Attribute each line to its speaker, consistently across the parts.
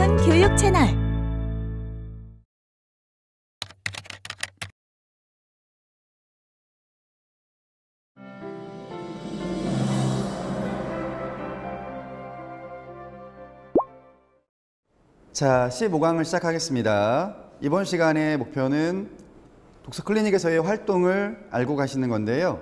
Speaker 1: 싶은 교육 채널.
Speaker 2: 자, 15강을 시작하겠습니다. 이번 시간의 목표는 독서 클리닉에서의 활동을 알고 가시는 건데요.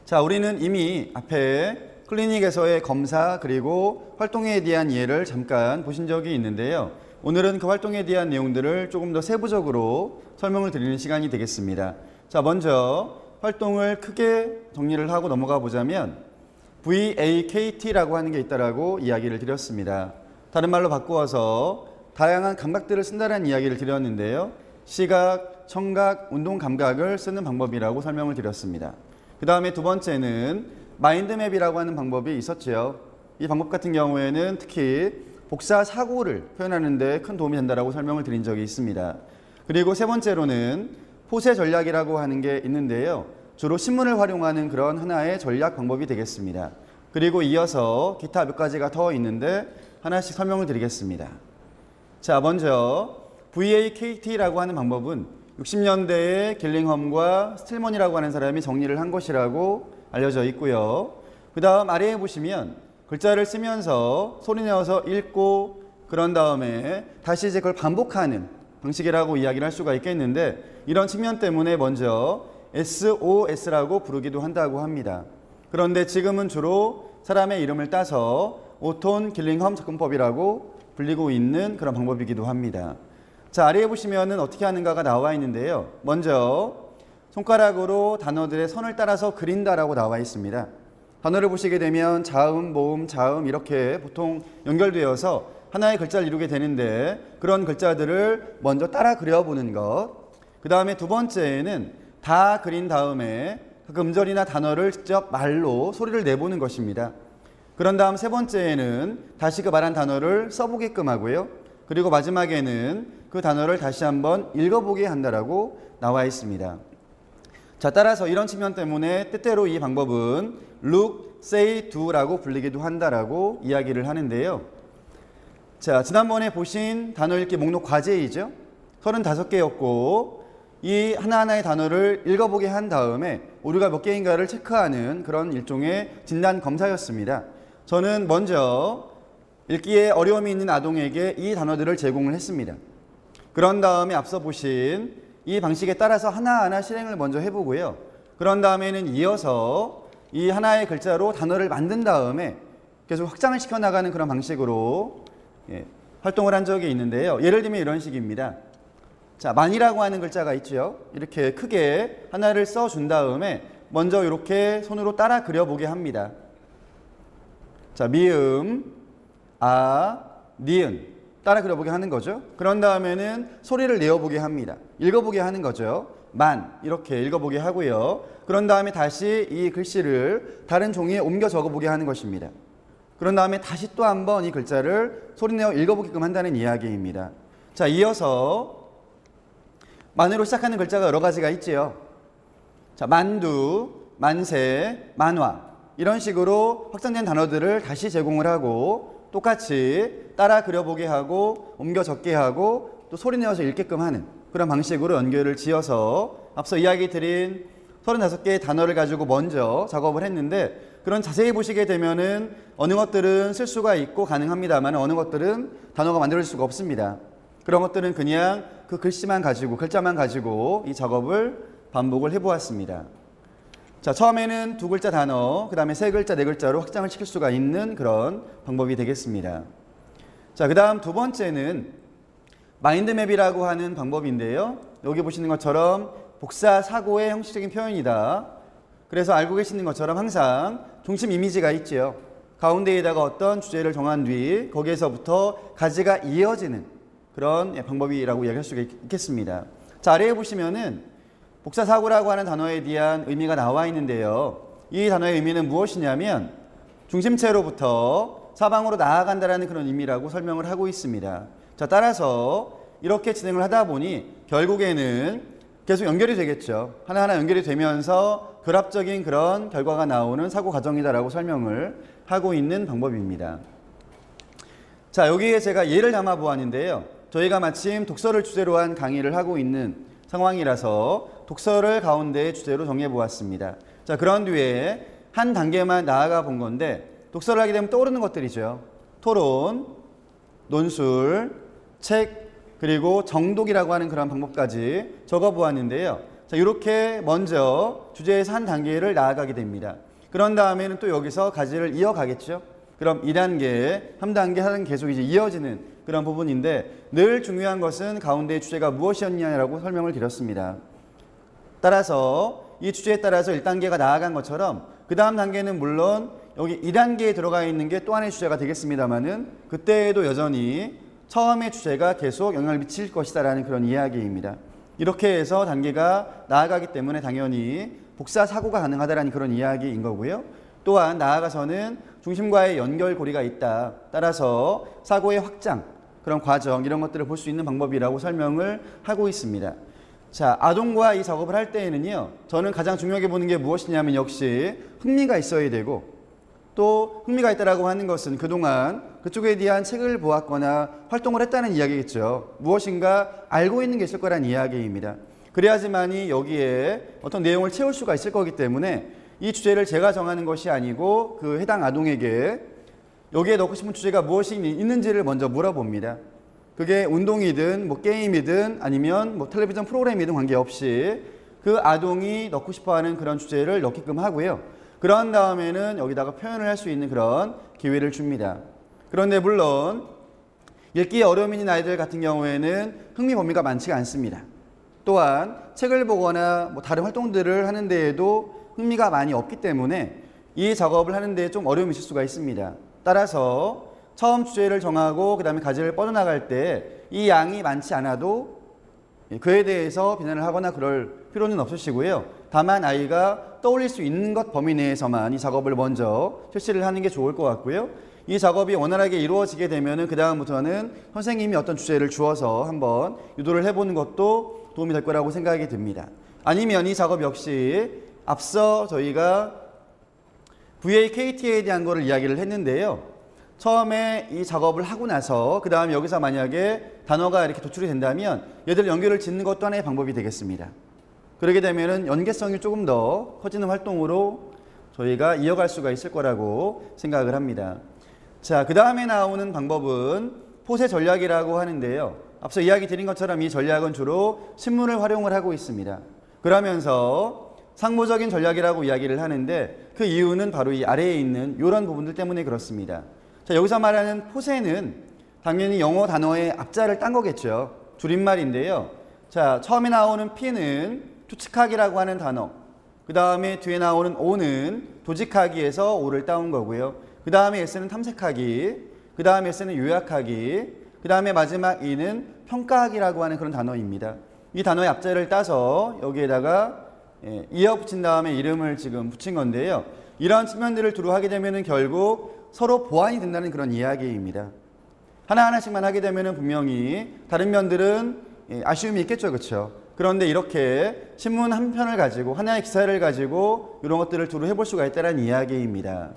Speaker 2: 자, 우리는 이미 앞에 클리닉에서의 검사 그리고 활동에 대한 이해를 잠깐 보신 적이 있는데요. 오늘은 그 활동에 대한 내용들을 조금 더 세부적으로 설명을 드리는 시간이 되겠습니다. 자, 먼저 활동을 크게 정리를 하고 넘어가 보자면 VAKT라고 하는 게 있다라고 이야기를 드렸습니다. 다른 말로 바꾸어서 다양한 감각들을 쓴다는 이야기를 드렸는데요. 시각, 청각, 운동 감각을 쓰는 방법이라고 설명을 드렸습니다. 그 다음에 두 번째는 마인드맵이라고 하는 방법이 있었죠. 이 방법 같은 경우에는 특히 복사 사고를 표현하는 데 큰 도움이 된다고 설명을 드린 적이 있습니다. 그리고 세 번째로는 포세 전략이라고 하는 게 있는데요. 주로 신문을 활용하는 그런 하나의 전략 방법이 되겠습니다. 그리고 이어서 기타 몇 가지가 더 있는데 하나씩 설명을 드리겠습니다. 자, 먼저 VAKT라고 하는 방법은 60년대에 길링엄과 스틸먼이라고 하는 사람이 정리를 한 것이라고 알려져 있고요. 그 다음 아래에 보시면 글자를 쓰면서 소리 내어서 읽고 그런 다음에 다시 이제 그걸 반복하는 방식이라고 이야기를 할 수가 있겠는데 이런 측면 때문에 먼저 SOS라고 부르기도 한다고 합니다. 그런데 지금은 주로 사람의 이름을 따서 오톤 길링엄 접근법이라고 불리고 있는 그런 방법이기도 합니다. 자, 아래에 보시면은 어떻게 하는가가 나와 있는데요. 먼저 손가락으로 단어들의 선을 따라서 그린다라고 나와 있습니다. 단어를 보시게 되면 자음, 모음, 자음 이렇게 보통 연결되어서 하나의 글자를 이루게 되는데 그런 글자들을 먼저 따라 그려보는 것. 그 다음에 두 번째는 다 그린 다음에 그 음절이나 단어를 직접 말로 소리를 내보는 것입니다. 그런 다음 세 번째에는 다시 그 말한 단어를 써보게끔 하고요. 그리고 마지막에는 그 단어를 다시 한번 읽어보게 한다라고 나와 있습니다. 자, 따라서 이런 측면 때문에 때때로 이 방법은 look, say, do라고 불리기도 한다라고 이야기를 하는데요. 자, 지난번에 보신 단어 읽기 목록 과제이죠. 35개였고 이 하나하나의 단어를 읽어보게 한 다음에 오류가 몇 개인가를 체크하는 그런 일종의 진단 검사였습니다. 저는 먼저 읽기에 어려움이 있는 아동에게 이 단어들을 제공을 했습니다. 그런 다음에 앞서 보신 이 방식에 따라서 하나하나 실행을 먼저 해보고요. 그런 다음에는 이어서 이 하나의 글자로 단어를 만든 다음에 계속 확장을 시켜나가는 그런 방식으로 활동을 한 적이 있는데요. 예를 들면 이런 식입니다. 자, 만이라고 하는 글자가 있죠. 이렇게 크게 하나를 써준 다음에 먼저 이렇게 손으로 따라 그려보게 합니다. 자, 미음, 아, 니은 따라 그려보게 하는 거죠. 그런 다음에는 소리를 내어보게 합니다. 읽어보게 하는 거죠. 만 이렇게 읽어보게 하고요. 그런 다음에 다시 이 글씨를 다른 종이에 옮겨 적어보게 하는 것입니다. 그런 다음에 다시 또 한번 이 글자를 소리내어 읽어보게끔 한다는 이야기입니다. 자, 이어서 만으로 시작하는 글자가 여러 가지가 있지요. 자, 만두, 만세, 만화 이런 식으로 확장된 단어들을 다시 제공을 하고 똑같이 따라 그려보게 하고 옮겨 적게 하고 또 소리 내어서 읽게끔 하는 그런 방식으로 연결을 지어서 앞서 이야기 드린 35개의 단어를 가지고 먼저 작업을 했는데 그런 자세히 보시게 되면은 어느 것들은 쓸 수가 있고 가능합니다만 어느 것들은 단어가 만들어질 수가 없습니다. 그런 것들은 그냥 그 글씨만 가지고 글자만 가지고 이 작업을 반복을 해보았습니다. 자, 처음에는 두 글자 단어, 그 다음에 세 글자, 네 글자로 확장을 시킬 수가 있는 그런 방법이 되겠습니다. 자, 그 다음 두 번째는 마인드맵이라고 하는 방법인데요. 여기 보시는 것처럼 복사 사고의 형식적인 표현이다. 그래서 알고 계시는 것처럼 항상 중심 이미지가 있죠. 가운데에다가 어떤 주제를 정한 뒤 거기에서부터 가지가 이어지는 그런 방법이라고 이야기할 수가 있겠습니다. 자, 아래에 보시면은 복사사고라고 하는 단어에 대한 의미가 나와 있는데요. 이 단어의 의미는 무엇이냐면 중심체로부터 사방으로 나아간다라는 그런 의미라고 설명을 하고 있습니다. 자, 따라서 이렇게 진행을 하다 보니 결국에는 계속 연결이 되겠죠. 하나하나 연결이 되면서 결합적인 그런 결과가 나오는 사고 과정이다라고 설명을 하고 있는 방법입니다. 자, 여기에 제가 예를 담아 보았는데요. 저희가 마침 독서를 주제로 한 강의를 하고 있는 상황이라서 독서를 가운데 주제로 정해 보았습니다. 자, 그런 뒤에 한 단계만 나아가 본 건데 독서를 하게 되면 떠오르는 것들이죠. 토론, 논술, 책, 그리고 정독이라고 하는 그런 방법까지 적어 보았는데요. 자, 이렇게 먼저 주제에서 한 단계를 나아가게 됩니다. 그런 다음에는 또 여기서 가지를 이어가겠죠. 그럼 2단계, 3단계 하는 계속 이제 이어지는 그런 부분인데 늘 중요한 것은 가운데의 주제가 무엇이었냐라고 설명을 드렸습니다. 따라서 이 주제에 따라서 1단계가 나아간 것처럼 그 다음 단계는 물론 여기 2단계에 들어가 있는 게 또 하나의 주제가 되겠습니다만은 그때에도 여전히 처음의 주제가 계속 영향을 미칠 것이다라는 그런 이야기입니다. 이렇게 해서 단계가 나아가기 때문에 당연히 복사 사고가 가능하다라는 그런 이야기인 거고요. 또한 나아가서는 중심과의 연결고리가 있다. 따라서 사고의 확장, 그런 과정 이런 것들을 볼 수 있는 방법이라고 설명을 하고 있습니다. 자, 아동과 이 작업을 할 때에는요. 저는 가장 중요하게 보는 게 무엇이냐면 역시 흥미가 있어야 되고 또 흥미가 있다라고 하는 것은 그동안 그쪽에 대한 책을 보았거나 활동을 했다는 이야기겠죠. 무엇인가 알고 있는 게 있을 거란 이야기입니다. 그래야지만이 여기에 어떤 내용을 채울 수가 있을 거기 때문에 이 주제를 제가 정하는 것이 아니고 그 해당 아동에게 여기에 넣고 싶은 주제가 무엇이 있는지를 먼저 물어봅니다. 그게 운동이든 뭐 게임이든 아니면 뭐 텔레비전 프로그램이든 관계없이 그 아동이 넣고 싶어하는 그런 주제를 넣게끔 하고요. 그런 다음에는 여기다가 표현을 할 수 있는 그런 기회를 줍니다. 그런데 물론 읽기에 어려움이 있는 아이들 같은 경우에는 흥미 범위가 많지가 않습니다. 또한 책을 보거나 뭐 다른 활동들을 하는 데에도 흥미가 많이 없기 때문에 이 작업을 하는 데 좀 어려움이 있을 수가 있습니다. 따라서 처음 주제를 정하고 그 다음에 가지를 뻗어나갈 때 이 양이 많지 않아도 그에 대해서 비난을 하거나 그럴 필요는 없으시고요. 다만 아이가 떠올릴 수 있는 것 범위 내에서만 이 작업을 먼저 실시를 하는 게 좋을 것 같고요. 이 작업이 원활하게 이루어지게 되면은 그 다음부터는 선생님이 어떤 주제를 주어서 한번 유도를 해보는 것도 도움이 될 거라고 생각이 듭니다. 아니면 이 작업 역시 앞서 저희가 VAKT에 대한 거를 이야기를 했는데요. 처음에 이 작업을 하고 나서 그 다음에 여기서 만약에 단어가 이렇게 도출이 된다면 얘들 연결을 짓는 것도 하나의 방법이 되겠습니다. 그렇게 되면은 연계성이 조금 더 커지는 활동으로 저희가 이어갈 수가 있을 거라고 생각을 합니다. 자, 그 다음에 나오는 방법은 포세 전략이라고 하는데요. 앞서 이야기 드린 것처럼 이 전략은 주로 신문을 활용을 하고 있습니다. 그러면서 상모적인 전략이라고 이야기를 하는데 그 이유는 바로 이 아래에 있는 이런 부분들 때문에 그렇습니다. 자, 여기서 말하는 포세는 당연히 영어 단어의 앞자를 딴 거겠죠. 줄임말인데요. 자, 처음에 나오는 P는 추측하기라고 하는 단어, 그 다음에 뒤에 나오는 O는 도직하기에서 O를 따온 거고요. 그 다음에 S는 탐색하기, 그 다음에 S는 요약하기, 그 다음에 마지막 E는 평가하기라고 하는 그런 단어입니다. 이 단어의 앞자를 따서 여기에다가 이어 붙인 다음에 이름을 지금 붙인 건데요. 이러한 측면들을 두루 하게 되면은 결국 서로 보완이 된다는 그런 이야기입니다. 하나하나씩만 하게 되면은 분명히 다른 면들은 아쉬움이 있겠죠. 그렇죠? 그런데 이렇게 신문 한 편을 가지고 하나의 기사를 가지고 이런 것들을 두루 해볼 수가 있다는 이야기입니다.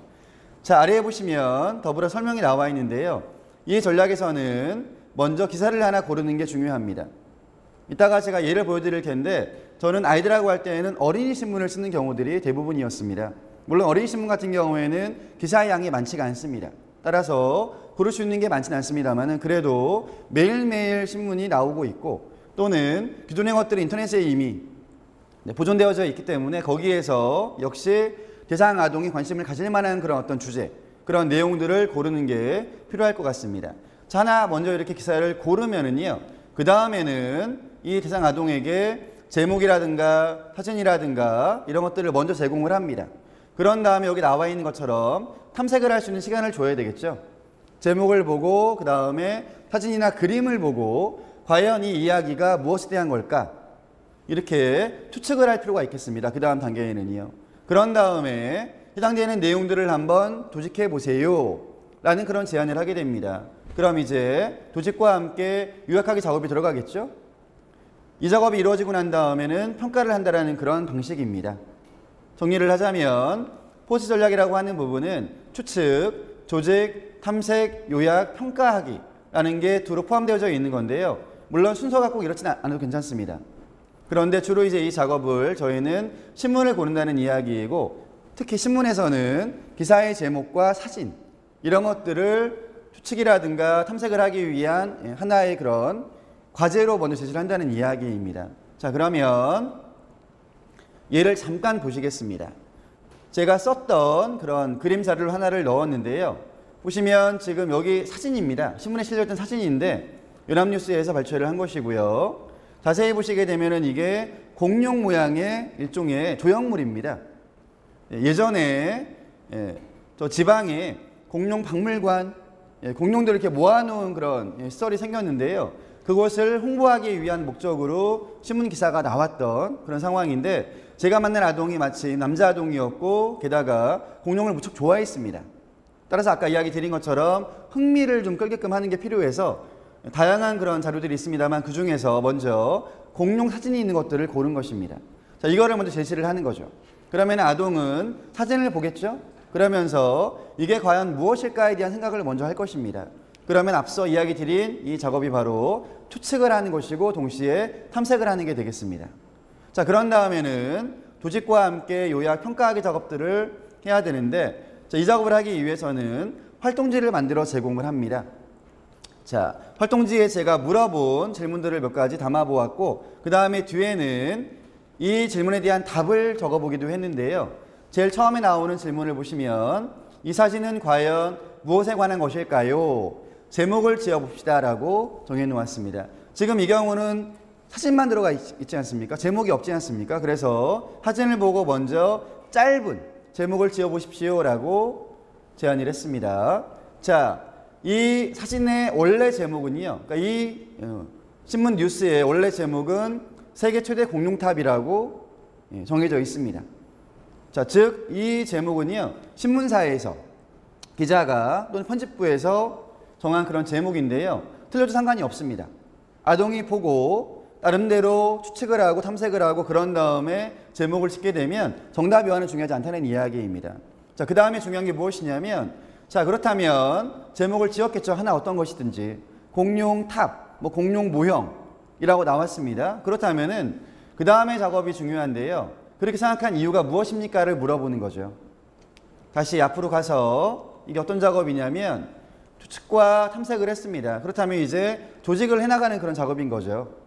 Speaker 2: 자, 아래에 보시면 더불어 설명이 나와 있는데요. 이 전략에서는 먼저 기사를 하나 고르는 게 중요합니다. 이따가 제가 예를 보여드릴 텐데 저는 아이들하고 할 때에는 어린이 신문을 쓰는 경우들이 대부분이었습니다. 물론 어린이 신문 같은 경우에는 기사의 양이 많지가 않습니다. 따라서 고를 수 있는 게 많지는 않습니다만 그래도 매일매일 신문이 나오고 있고 또는 기존의 것들이 인터넷에 이미 보존되어져 있기 때문에 거기에서 역시 대상 아동이 관심을 가질 만한 그런 어떤 주제, 그런 내용들을 고르는 게 필요할 것 같습니다. 자, 하나 먼저 이렇게 기사를 고르면은요, 그 다음에는 이 대상 아동에게 제목이라든가 사진이라든가 이런 것들을 먼저 제공을 합니다. 그런 다음에 여기 나와 있는 것처럼 탐색을 할 수 있는 시간을 줘야 되겠죠. 제목을 보고 그 다음에 사진이나 그림을 보고 과연 이 이야기가 무엇에 대한 걸까? 이렇게 추측을 할 필요가 있겠습니다. 그 다음 단계에는요. 그런 다음에 해당되는 내용들을 한번 도직해 보세요 라는 그런 제안을 하게 됩니다. 그럼 이제 도직과 함께 요약하기 작업이 들어가겠죠. 이 작업이 이루어지고 난 다음에는 평가를 한다는 그런 방식입니다. 정리를 하자면 포스 전략이라고 하는 부분은 추측, 조직, 탐색, 요약, 평가하기라는 게 두루 포함되어져 있는 건데요. 물론 순서가 꼭 이렇지는 않아도 괜찮습니다. 그런데 주로 이제 이 작업을 저희는 신문을 고른다는 이야기이고, 특히 신문에서는 기사의 제목과 사진 이런 것들을 추측이라든가 탐색을 하기 위한 하나의 그런 과제로 먼저 제시를 한다는 이야기입니다. 자, 그러면 예를 잠깐 보시겠습니다. 제가 썼던 그런 그림 자료를 하나를 넣었는데요. 보시면 지금 여기 사진입니다. 신문에 실렸던 사진인데 연합뉴스에서 발췌를 한 것이고요. 자세히 보시게 되면은 이게 공룡 모양의 일종의 조형물입니다. 예전에 저 지방에 공룡 박물관, 공룡들을 이렇게 모아놓은 그런 시설이 생겼는데요. 그것을 홍보하기 위한 목적으로 신문 기사가 나왔던 그런 상황인데, 제가 만난 아동이 마치 남자 아동이었고 게다가 공룡을 무척 좋아했습니다. 따라서 아까 이야기 드린 것처럼 흥미를 좀 끌게끔 하는 게 필요해서 다양한 그런 자료들이 있습니다만 그 중에서 먼저 공룡 사진이 있는 것들을 고른 것입니다. 자, 이거를 먼저 제시를 하는 거죠. 그러면 아동은 사진을 보겠죠? 그러면서 이게 과연 무엇일까에 대한 생각을 먼저 할 것입니다. 그러면 앞서 이야기 드린 이 작업이 바로 추측을 하는 것이고 동시에 탐색을 하는 게 되겠습니다. 자, 그런 다음에는 조직과 함께 요약, 평가하기 작업들을 해야 되는데, 자, 이 작업을 하기 위해서는 활동지를 만들어 제공을 합니다. 자, 활동지에 제가 물어본 질문들을 몇 가지 담아보았고, 그 다음에 뒤에는 이 질문에 대한 답을 적어보기도 했는데요. 제일 처음에 나오는 질문을 보시면 이 사진은 과연 무엇에 관한 것일까요? 제목을 지어봅시다 라고 정해놓았습니다. 지금 이 경우는 사진만 들어가 있지 않습니까? 제목이 없지 않습니까? 그래서 사진을 보고 먼저 짧은 제목을 지어보십시오 라고 제안을 했습니다. 자, 이 사진의 원래 제목은요, 그러니까 이 신문 뉴스의 원래 제목은 세계 최대 공룡탑이라고 정해져 있습니다. 자, 즉 이 제목은요, 신문사에서 기자가 또는 편집부에서 정한 그런 제목인데요. 틀려도 상관이 없습니다. 아동이 보고 나름대로 추측을 하고 탐색을 하고 그런 다음에 제목을 짓게 되면 정답 여하는 중요하지 않다는 이야기입니다. 자, 그 다음에 중요한 게 무엇이냐면, 자, 그렇다면 제목을 지었겠죠. 하나 어떤 것이든지. 공룡탑, 뭐 공룡 모형이라고 나왔습니다. 그렇다면은 그 다음에 작업이 중요한데요. 그렇게 생각한 이유가 무엇입니까를 물어보는 거죠. 다시 앞으로 가서 이게 어떤 작업이냐면 추측과 탐색을 했습니다. 그렇다면 이제 조직을 해나가는 그런 작업인 거죠.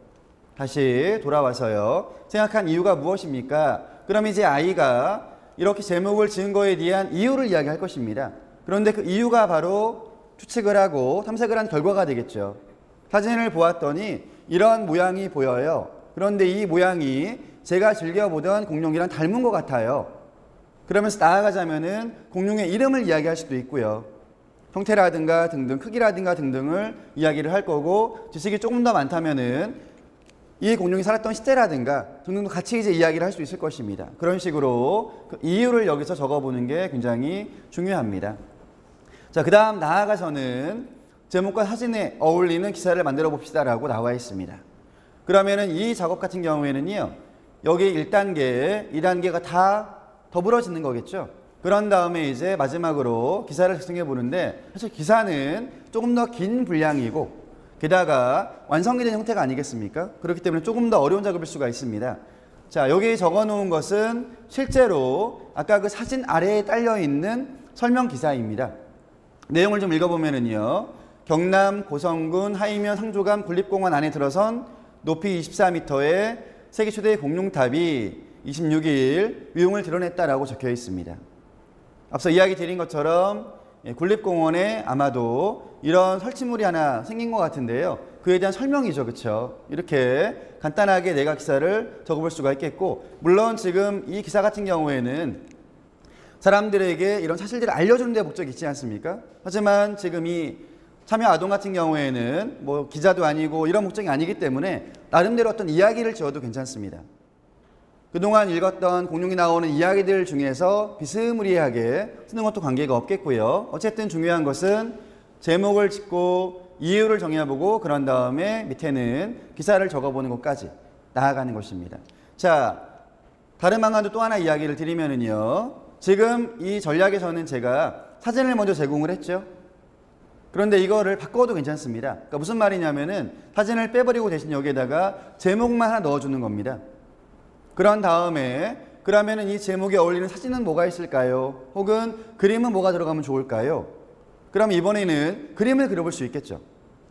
Speaker 2: 다시 돌아와서요. 생각한 이유가 무엇입니까? 그럼 이제 아이가 이렇게 제목을 지은 거에 대한 이유를 이야기할 것입니다. 그런데 그 이유가 바로 추측을 하고 탐색을 한 결과가 되겠죠. 사진을 보았더니 이런 모양이 보여요. 그런데 이 모양이 제가 즐겨보던 공룡이랑 닮은 것 같아요. 그러면서 나아가자면은 공룡의 이름을 이야기할 수도 있고요. 형태라든가 등등, 크기라든가 등등을 이야기를 할 거고, 지식이 조금 더 많다면은 이 공룡이 살았던 시대라든가 등등도 같이 이제 이야기를 할 수 있을 것입니다. 그런 식으로 그 이유를 여기서 적어보는 게 굉장히 중요합니다. 자, 그 다음 나아가서는 제목과 사진에 어울리는 기사를 만들어 봅시다라고 나와 있습니다. 그러면은 이 작업 같은 경우에는요, 여기 1단계, 2단계가 다 더불어지는 거겠죠. 그런 다음에 이제 마지막으로 기사를 작성해 보는데, 사실 기사는 조금 더 긴 분량이고 게다가 완성이 된 형태가 아니겠습니까? 그렇기 때문에 조금 더 어려운 작업일 수가 있습니다. 자, 여기 적어 놓은 것은 실제로 아까 그 사진 아래에 딸려 있는 설명 기사입니다. 내용을 좀 읽어보면은요, 경남 고성군 하이면 상조감 국립공원 안에 들어선 높이 24m의 세계 최대의 공룡탑이 26일 위용을 드러냈다라고 적혀 있습니다. 앞서 이야기 드린 것처럼 국립공원에 아마도 이런 설치물이 하나 생긴 것 같은데요. 그에 대한 설명이죠. 그렇죠? 이렇게 간단하게 내가 기사를 적어볼 수가 있겠고, 물론 지금 이 기사 같은 경우에는 사람들에게 이런 사실들을 알려주는 데 목적이 있지 않습니까? 하지만 지금 이 참여 아동 같은 경우에는 뭐 기자도 아니고 이런 목적이 아니기 때문에 나름대로 어떤 이야기를 지어도 괜찮습니다. 그동안 읽었던 공룡이 나오는 이야기들 중에서 비스무리하게 쓰는 것도 관계가 없겠고요. 어쨌든 중요한 것은 제목을 짓고 이유를 정해보고 그런 다음에 밑에는 기사를 적어보는 것까지 나아가는 것입니다. 자, 다른 방안도 또 하나 이야기를 드리면은요, 지금 이 전략에서는 제가 사진을 먼저 제공을 했죠. 그런데 이거를 바꿔도 괜찮습니다. 그러니까 무슨 말이냐면은 사진을 빼버리고 대신 여기에다가 제목만 하나 넣어주는 겁니다. 그런 다음에 그러면은 이 제목에 어울리는 사진은 뭐가 있을까요? 혹은 그림은 뭐가 들어가면 좋을까요? 그럼 이번에는 그림을 그려볼 수 있겠죠.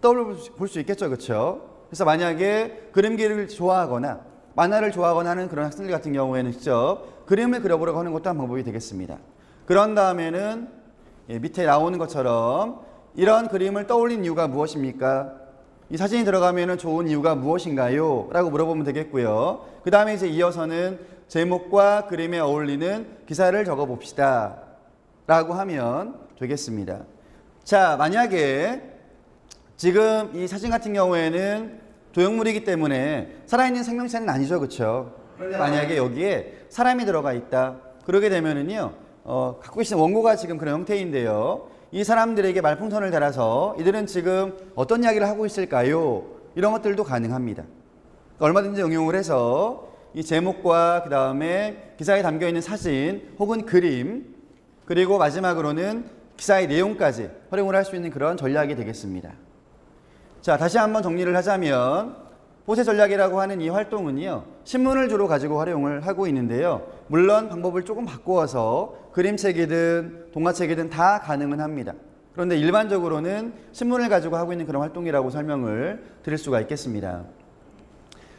Speaker 2: 떠올려볼 수 있겠죠. 그렇죠? 그래서 만약에 그림기를 좋아하거나 만화를 좋아하거나 하는 그런 학생들 같은 경우에는 직접 그림을 그려보려고 하는 것도 한 방법이 되겠습니다. 그런 다음에는 밑에 나오는 것처럼 이런 그림을 떠올린 이유가 무엇입니까? 이 사진이 들어가면 좋은 이유가 무엇인가요? 라고 물어보면 되겠고요. 그 다음에 이제 이어서는 제목과 그림에 어울리는 기사를 적어 봅시다 라고 하면 되겠습니다. 자, 만약에 지금 이 사진 같은 경우에는 도형물이기 때문에 살아있는 생명체는 아니죠. 그렇죠? 그런데 만약에 여기에 사람이 들어가 있다. 그러게 되면은요, 갖고 계신 원고가 지금 그런 형태인데요. 이 사람들에게 말풍선을 달아서 이들은 지금 어떤 이야기를 하고 있을까요? 이런 것들도 가능합니다. 얼마든지 응용을 해서 이 제목과 그 다음에 기사에 담겨있는 사진 혹은 그림 그리고 마지막으로는 기사의 내용까지 활용을 할 수 있는 그런 전략이 되겠습니다. 자, 다시 한번 정리를 하자면 포세 전략이라고 하는 이 활동은요, 신문을 주로 가지고 활용을 하고 있는데요. 물론 방법을 조금 바꾸어서 그림책이든 동화책이든 다 가능은 합니다. 그런데 일반적으로는 신문을 가지고 하고 있는 그런 활동이라고 설명을 드릴 수가 있겠습니다.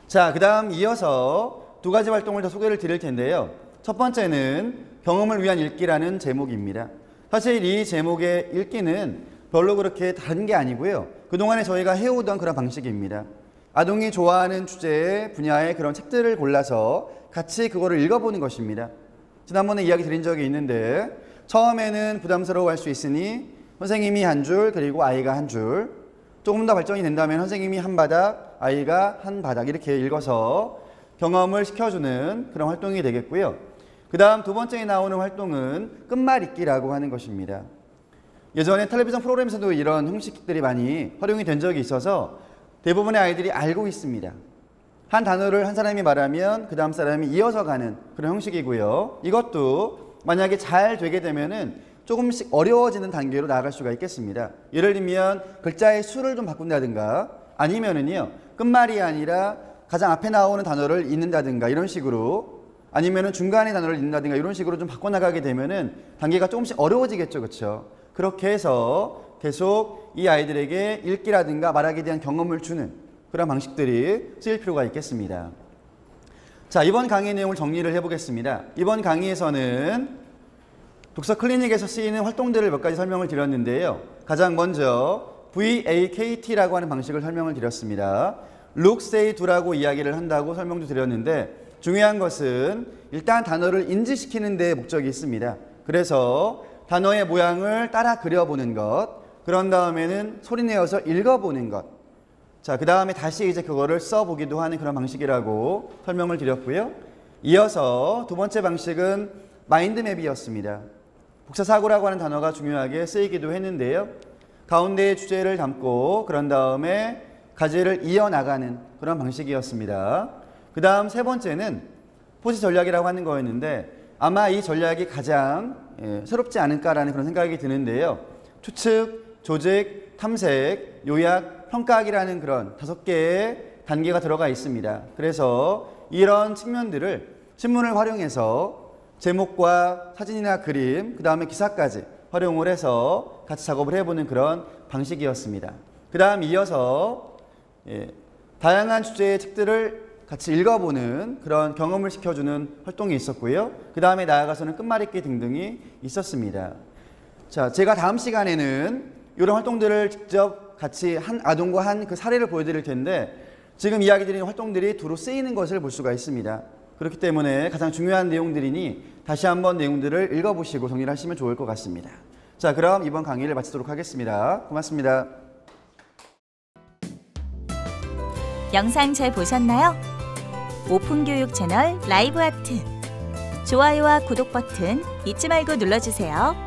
Speaker 2: 자, 그 다음 이어서 두 가지 활동을 더 소개를 드릴 텐데요. 첫 번째는 경험을 위한 읽기라는 제목입니다. 사실 이 제목의 읽기는 별로 그렇게 다른 게 아니고요. 그동안에 저희가 해오던 그런 방식입니다. 아동이 좋아하는 주제의 분야의 그런 책들을 골라서 같이 그거를 읽어보는 것입니다. 지난번에 이야기 드린 적이 있는데 처음에는 부담스러워할 수 있으니 선생님이 한 줄 그리고 아이가 한 줄, 조금 더 발전이 된다면 선생님이 한 바닥, 아이가 한 바닥 이렇게 읽어서 경험을 시켜주는 그런 활동이 되겠고요. 그 다음 두 번째에 나오는 활동은 끝말잇기라고 하는 것입니다. 예전에 텔레비전 프로그램에서도 이런 형식들이 많이 활용이 된 적이 있어서 대부분의 아이들이 알고 있습니다. 한 단어를 한 사람이 말하면 그 다음 사람이 이어서 가는 그런 형식이고요. 이것도 만약에 잘 되게 되면은 조금씩 어려워지는 단계로 나아갈 수가 있겠습니다. 예를 들면 글자의 수를 좀 바꾼다든가 아니면은요, 끝말이 아니라 가장 앞에 나오는 단어를 읽는다든가 이런 식으로, 아니면은 중간에 단어를 읽는다든가 이런 식으로 좀 바꿔나가게 되면은 단계가 조금씩 어려워지겠죠. 그렇죠? 그렇게 해서 계속 이 아이들에게 읽기라든가 말하기에 대한 경험을 주는 그런 방식들이 쓰일 필요가 있겠습니다. 자, 이번 강의 내용을 정리를 해보겠습니다. 이번 강의에서는 독서 클리닉에서 쓰이는 활동들을 몇 가지 설명을 드렸는데요. 가장 먼저 VAKT라고 하는 방식을 설명을 드렸습니다. Look, Say, Do라고 이야기를 한다고 설명도 드렸는데 중요한 것은 일단 단어를 인지시키는 데 목적이 있습니다. 그래서 단어의 모양을 따라 그려보는 것, 그런 다음에는 소리내어서 읽어보는 것, 자, 그 다음에 다시 이제 그거를 써보기도 하는 그런 방식이라고 설명을 드렸고요. 이어서 두 번째 방식은 마인드맵이었습니다. 복사사고라고 하는 단어가 중요하게 쓰이기도 했는데요. 가운데에 주제를 담고 그런 다음에 가지를 이어나가는 그런 방식이었습니다. 그 다음 세 번째는 포세 전략이라고 하는 거였는데 아마 이 전략이 가장 새롭지 않을까라는 그런 생각이 드는데요. 추측, 조직, 탐색, 요약, 평가하기라는 그런 5개의 단계가 들어가 있습니다. 그래서 이런 측면들을 신문을 활용해서 제목과 사진이나 그림, 그 다음에 기사까지 활용을 해서 같이 작업을 해보는 그런 방식이었습니다. 그 다음 이어서 다양한 주제의 책들을 같이 읽어보는 그런 경험을 시켜주는 활동이 있었고요. 그 다음에 나아가서는 끝말잇기 등등이 있었습니다. 자, 제가 다음 시간에는 이런 활동들을 직접 같이 한 아동과 한 그 사례를 보여드릴 텐데 지금 이야기 드린 활동들이 두루 쓰이는 것을 볼 수가 있습니다. 그렇기 때문에 가장 중요한 내용들이니 다시 한번 내용들을 읽어보시고 정리를 하시면 좋을 것 같습니다. 자, 그럼 이번 강의를 마치도록 하겠습니다. 고맙습니다.
Speaker 1: 영상 잘 보셨나요? 오픈교육 채널 라이브 아트 좋아요와 구독 버튼 잊지 말고 눌러주세요.